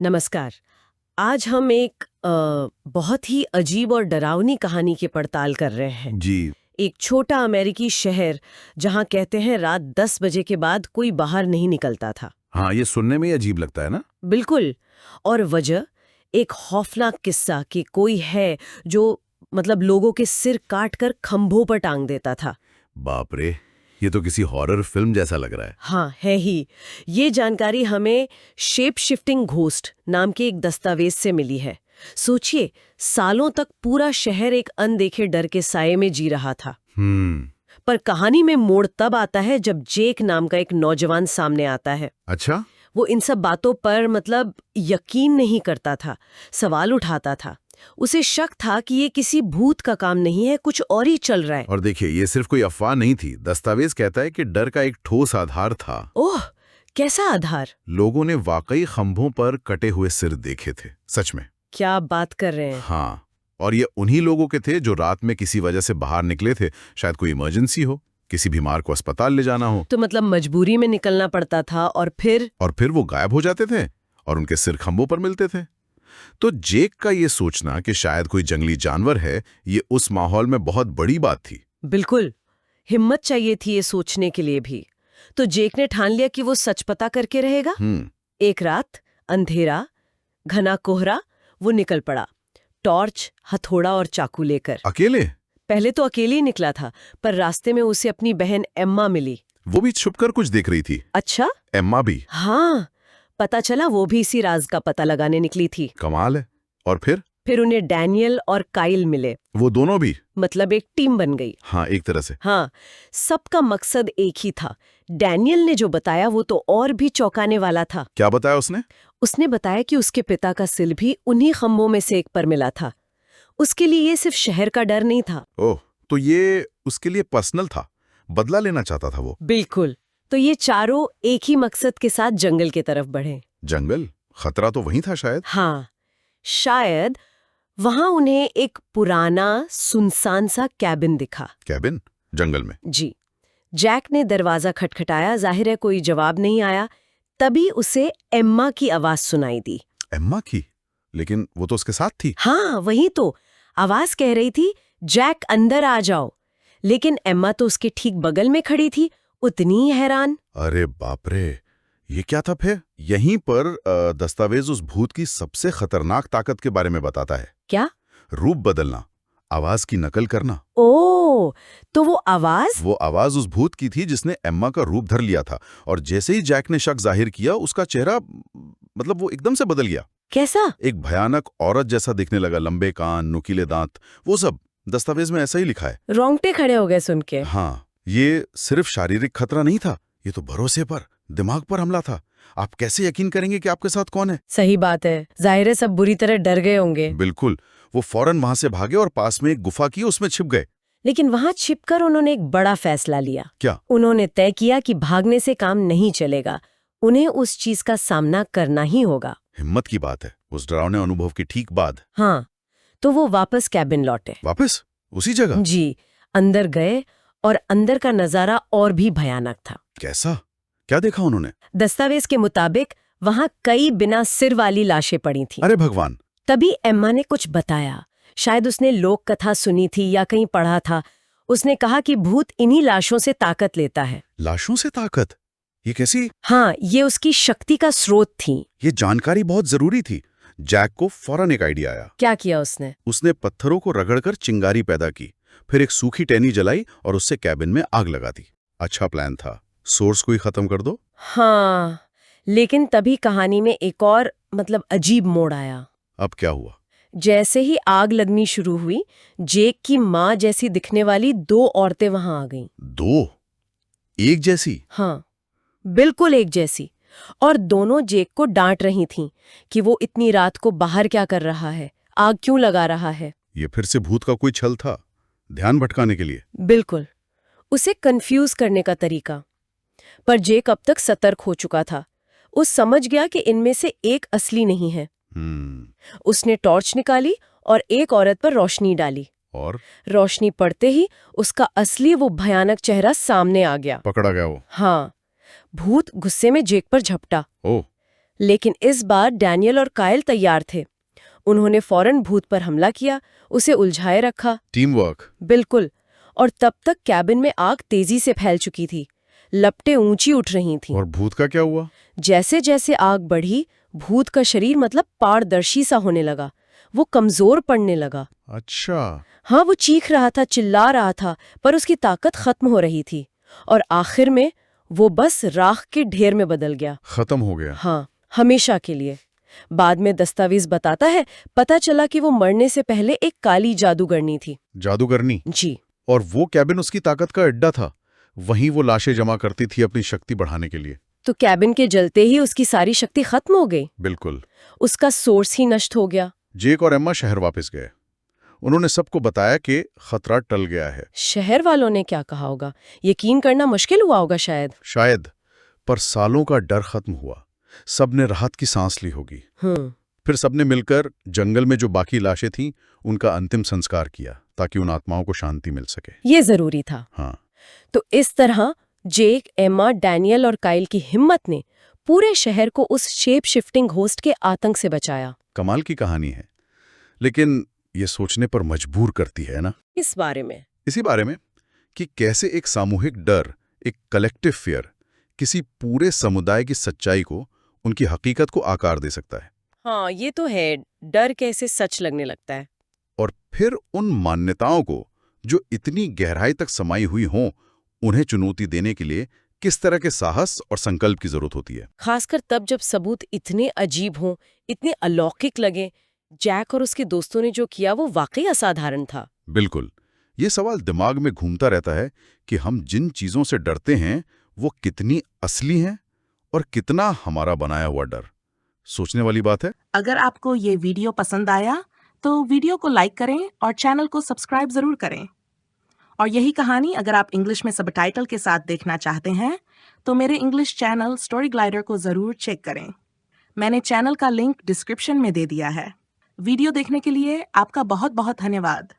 नमस्कार। आज हम एक बहुत ही अजीब और डरावनी कहानी की पड़ताल कर रहे हैं। जी। एक छोटा अमेरिकी शहर जहां कहते हैं रात 10 बजे के बाद कोई बाहर नहीं निकलता था। हाँ, ये सुनने में ही अजीब लगता है ना। बिल्कुल। और वजह एक खौफनाक किस्सा कि कोई है जो लोगों के सिर काट कर खंभों पर टांग देता था। बाप रे, ये तो किसी हॉरर फिल्म जैसा लग रहा है। हाँ, है ही। ये जानकारी हमें शेप शिफ्टिंग घोस्ट नाम के एक दस्तावेज से मिली है। सोचिए, सालों तक पूरा शहर एक अनदेखे डर के साये में जी रहा था। पर कहानी में मोड़ तब आता है जब जेक नाम का एक नौजवान सामने आता है। अच्छा। वो इन सब बातों पर यकीन नहीं करता था, सवाल उठाता था। उसे शक था कि ये किसी भूत का काम नहीं है, कुछ और ही चल रहा है। और देखिए, ये सिर्फ कोई अफवाह नहीं थी। दस्तावेज कहता है कि डर का एक ठोस आधार था। ओह, कैसा आधार? लोगों ने वाकई खंभों पर कटे हुए सिर देखे थे, सच में। क्या बात कर रहे हैं? हाँ, और ये उन्हीं लोगों के थे जो रात में किसी वजह से बाहर निकले थे। शायद कोई इमरजेंसी हो, किसी बीमार को अस्पताल ले जाना हो। तो मजबूरी में निकलना पड़ता था और फिर वो गायब हो जाते थे और उनके सिर खंभों पर मिलते थे। तो जेक का ये सोचना कि शायद कोई जंगली जानवर है, ये उस माहौल में बहुत बड़ी बात थी। बिल्कुल। हिम्मत चाहिए थी ये सोचने के लिए भी। तो जेक ने ठान लिया कि वो सच पता करके रहेगा। एक रात, अंधेरा, घना कोहरा, वो निकल पड़ा, टॉर्च, हथौड़ा और चाकू लेकर। अकेले? पहले तो अकेले ही निकला था, पर रास्ते में उसे अपनी बहन एम्मा मिली। वो भी छुपकर कुछ देख रही थी। अच्छा? एम्मा भी? हाँ, पता चला वो भी इसी राज का पता लगाने निकली थी। कमाल है। और फिर उन्हें डैनियल और काइल मिले। वो दोनों भी? एक टीम बन गई। हाँ, एक तरह से। हाँ, सबका मकसद एक ही था। डैनियल ने जो बताया वो तो और भी चौंकाने वाला था। क्या बताया उसने? उसने बताया कि उसके पिता का सिर भी उन्हीं खंभों में से एक पर मिला था। उसके लिए ये सिर्फ शहर का डर नहीं था। ओह, तो ये उसके लिए पर्सनल था, बदला लेना चाहता था वो। बिल्कुल। तो ये चारों एक ही मकसद के साथ जंगल की तरफ बढ़े। जंगल? खतरा तो वहीं था शायद। हाँ, शायद। वहां उन्हें एक पुराना सुनसान सा कैबिन दिखा। कैबिन? जंगल में? जी। जैक ने दरवाजा खटखटाया, जाहिर है कोई जवाब नहीं आया। तभी उसे एम्मा की आवाज सुनाई दी। एम्मा की? लेकिन वो तो उसके साथ थी। हाँ, वही तो। आवाज कह रही थी, जैक अंदर आ जाओ। लेकिन एम्मा तो उसके ठीक बगल में खड़ी थी, उतनी ही हैरान। अरे बाप रे, ये क्या था फिर? यहीं पर दस्तावेज उस भूत की सबसे खतरनाक ताकत के बारे में बताता है। क्या? रूप बदलना, आवाज की नकल करना। ओह, तो वो आवाज उस भूत की थी जिसने एम्मा का रूप धर लिया था। और जैसे ही जैक ने शक जाहिर किया, उसका चेहरा वो एकदम से बदल गया। कैसा? एक भयानक औरत जैसा दिखने लगा, लंबे कान, नुकीले दांत, वो सब दस्तावेज में ऐसा ही लिखा है। रोंगटे खड़े हो गए सुन के। हाँ, ये सिर्फ शारीरिक खतरा नहीं था, ये तो भरोसे पर, दिमाग पर हमला था। आप कैसे यकीन करेंगे कि आपके साथ कौन है? सही बात है, जाहिर है सब बुरी तरह डर गए होंगे। बिल्कुल। वो फौरन वहां से भागे और पास में एक गुफा की, उसमें छिप गए। लेकिन वहां छिपकर उन्होंने एक बड़ा फैसला लिया। क्या? उन्होंने तय किया कि भागने से काम नहीं चलेगा, उन्हें उस चीज का सामना करना ही होगा। हिम्मत की बात है, उस डरावने अनुभव के ठीक बाद। हाँ, तो वो वापस कैबिन लौटे। वापस? उसी जगह? जी, अंदर गए और अंदर का नजारा और भी भयानक था। कैसा? क्या देखा उन्होंने? दस्तावेज के मुताबिक वहां कई बिना सिर वाली लाशें पड़ी थीं। अरे भगवान! तभी एम्मा ने कुछ बताया। शायद उसने लोक कथा सुनी थी या कहीं पढ़ा था। उसने कहा कि भूत इन्हीं लाशों से ताकत लेता है। लाशों से ताकत? ये कैसी? हाँ, ये उसकी शक्ति का स्रोत थी। ये जानकारी बहुत जरूरी थी। जैक को फौरन एक आइडिया आया। क्या किया उसने? उसने पत्थरों को रगड़कर चिंगारी पैदा की, फिर एक सूखी टहनी जलाई और उससे कैबिन में आग लगा दी। अच्छा प्लान था, सोर्स को ही खत्म कर दो। हाँ, लेकिन तभी कहानी में एक और अजीब मोड़ आया। अब क्या हुआ? जैसे ही आग लगनी शुरू हुई, जेक की माँ जैसी दिखने वाली दो औरतें वहां आ गईं। दो? एक जैसी? हाँ, बिल्कुल एक जैसी। और दोनों जेक को डांट रही थीं कि वो इतनी रात को बाहर क्या कर रहा है, आग क्यों लगा रहा है। ये फिर से भूत का कोई छल था, ध्यान भटकाने के लिए? बिल्कुल, उसे कंफ्यूज करने का तरीका। पर जेक अब तक सतर्क हो चुका था। वो समझ गया कि इनमें से एक असली नहीं है। उसने टॉर्च निकाली और एक औरत पर रोशनी डाली। और रोशनी पड़ते ही उसका असली वो भयानक चेहरा सामने आ गया। पकड़ा गया वो? हाँ, भूत गुस्से में जेक पर झपटा। ओह! लेकिन इस बार डैनियल और कायल तैयार थे। उन्होंने फौरन भूत पर हमला किया, उसे उलझाए रखा। Team work. बिल्कुल। और तब तक कैबिन में आग तेजी से फैल चुकी थी, लपटें ऊंची उठ रही थीं। और भूत का क्या हुआ? जैसे जैसे आग बढ़ी, भूत का शरीर मतलब पारदर्शी सा होने लगा। वो कमजोर पड़ने लगा। अच्छा। हाँ, वो चीख रहा था, चिल्ला रहा था, पर उसकी ताकत खत्म हो रही थी। और आखिर में वो बस राख के ढेर में बदल गया। खत्म हो गया। हाँ, हमेशा के लिए। बाद में दस्तावेज बताता है, पता चला कि वो मरने से पहले एक काली जादूगरनी थी। जादूगरनी? जी। और वो कैबिन उसकी ताकत का अड्डा था। वहीं वो लाशें जमा करती थी अपनी शक्ति बढ़ाने के लिए। तो कैबिन के जलते ही उसकी सारी शक्ति खत्म हो गई। बिल्कुल। उसका सोर्स ही नष्ट हो गया। जेक और एम्मा शहर वापस गए। उन्होंने सबको बताया कि खतरा टल गया है। शहर वालों ने क्या कहा होगा? यकीन करना मुश्किल हुआ होगा शायद। पर सालों का डर खत्म हुआ। सबने राहत की सांस ली होगी। फिर सबने मिलकर जंगल में जो बाकी लाशें थीं, उनका अंतिम संस्कार किया ताकि उन आत्माओं को शांति मिल सके। ये जरूरी था। हाँ। तो इस तरह जेक, एम्मा, डैनियल और काइल की हिम्मत ने पूरे शहर को उस शेप शिफ्टिंग घोस्ट के आतंक से बचाया। कमाल की कहानी है, लेकिन ये सोचने पर मजबूर करती है ना। इस बारे में, इसी बारे में कि कैसे एक सामूहिक डर, एक कलेक्टिव फियर, किसी पूरे समुदाय की सच्चाई को, उनकी हकीकत को आकार दे सकता है। हाँ, ये तो है। डर कैसे सच लगने लगता है। और फिर उन मान्यताओं को जो इतनी गहराई तक समाई हुई हों, उन्हें चुनौती देने के लिए किस तरह के साहस और संकल्प की जरूरत होती है। खासकर तब जब सबूत इतने अजीब हों, इतने अलौकिक लगे। जैक और उसके दोस्तों ने जो किया वो वाकई असाधारण था। बिल्कुल। ये सवाल दिमाग में घूमता रहता है कि हम जिन चीजों से डरते हैं वो कितनी असली हैं और कितना हमारा बनाया हुआ डर। सोचने वाली बात है। अगर आपको ये वीडियो पसंद आया तो वीडियो को लाइक करें और चैनल को सब्सक्राइब जरूर करें। और यही कहानी अगर आप इंग्लिश में सबटाइटल के साथ देखना चाहते हैं तो मेरे इंग्लिश चैनल स्टोरी ग्लाइडर को जरूर चेक करें। मैंने चैनल का लिंक डिस्क्रिप्शन में दे दिया है। वीडियो देखने के लिए आपका बहुत बहुत धन्यवाद।